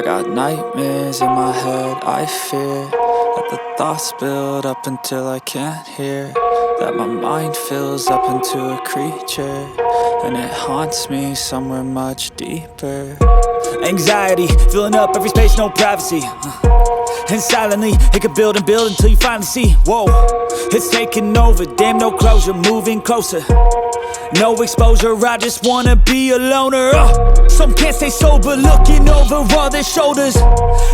I got nightmares in my head, I fear that the thoughts build up until I can't hear, that my mind fills up into a creature, and it haunts me somewhere much deeper. Anxiety, filling up every space, no privacy. And silently, it could build and build until you finally see, whoa, it's taking over, damn, no closure, moving closer. No exposure, I just wanna be a loner. Some can't stay sober, looking over all their shoulders,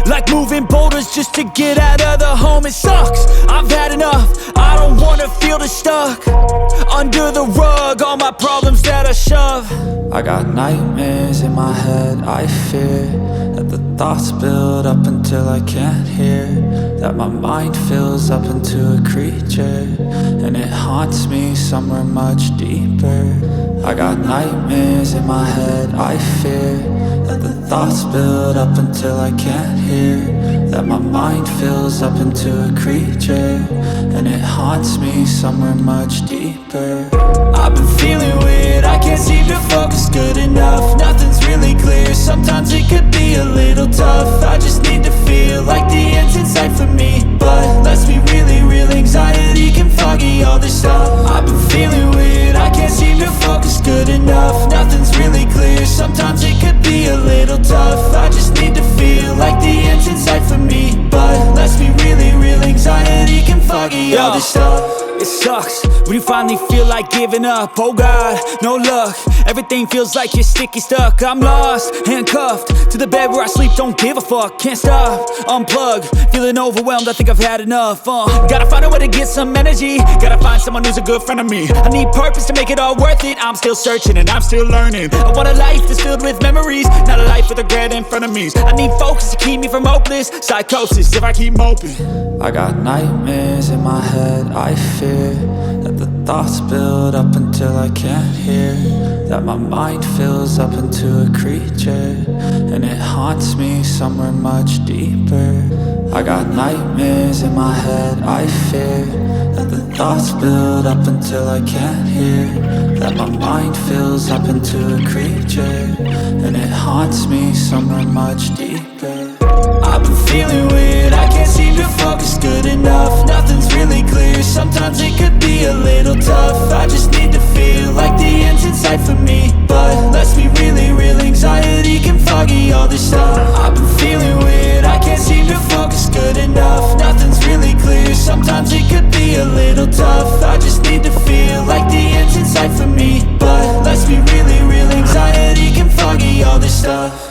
like moving boulders just to get out of the home. It sucks, I've had enough, I don't wanna feel the stuck under the rug, all my problems that I shove. I got nightmares in my head, I fear that the thoughts build up until I can't hear, that my mind fills up into a creature, and it haunts me somewhere much deeper. I got nightmares in my head, I fear that the thoughts build up until I can't hear, that my mind fills up into a creature, and it haunts me somewhere much deeper. I've been feeling weird, I can't seem to focus good enough. Nothing's really clear, sometimes it could be a little tough. I just need to feel like the end's in sight for me, but let's be really real, anxiety can foggy all this stuff. I've been feeling weird, I can't seem to focus good enough. Nothing's really clear, sometimes it could be a little tough. I just need to feel like the end's in sight for me, but let's be really real, anxiety can foggy all this stuff. It sucks when you finally feel like giving up. Oh God, no luck, everything feels like you're sticky stuck. I'm lost, handcuffed to the bed where I sleep, don't give a fuck. Can't stop, unplug, feeling overwhelmed, I think I've had enough. Gotta find a way to get some energy, gotta find someone who's a good friend of me. I need purpose to make it all worth it, I'm still searching and I'm still learning. I want a life that's filled with memories, not a life with regret in front of me. I need focus to keep me from hopeless psychosis if I keep moping. I got nightmares in my head, I fear that the thoughts build up until I can't hear, that my mind fills up into a creature, and it haunts me somewhere much deeper. I got nightmares in my head, I fear that the thoughts build up until I can't hear, that my mind fills up into a creature, and it haunts me somewhere much deeper. I've been feeling weird, I can't seem to focus good enough. Nothing's really clear, sometimes it could be a little tough. I just need to feel like the end's in sight for me, but let's be really real, anxiety can foggy all this stuff. I've been feeling weird, I can't seem to focus good enough. Nothing's really clear, sometimes it could be a little tough. I just need to feel like the end's in sight for me, but let's be really real, anxiety can foggy all this stuff.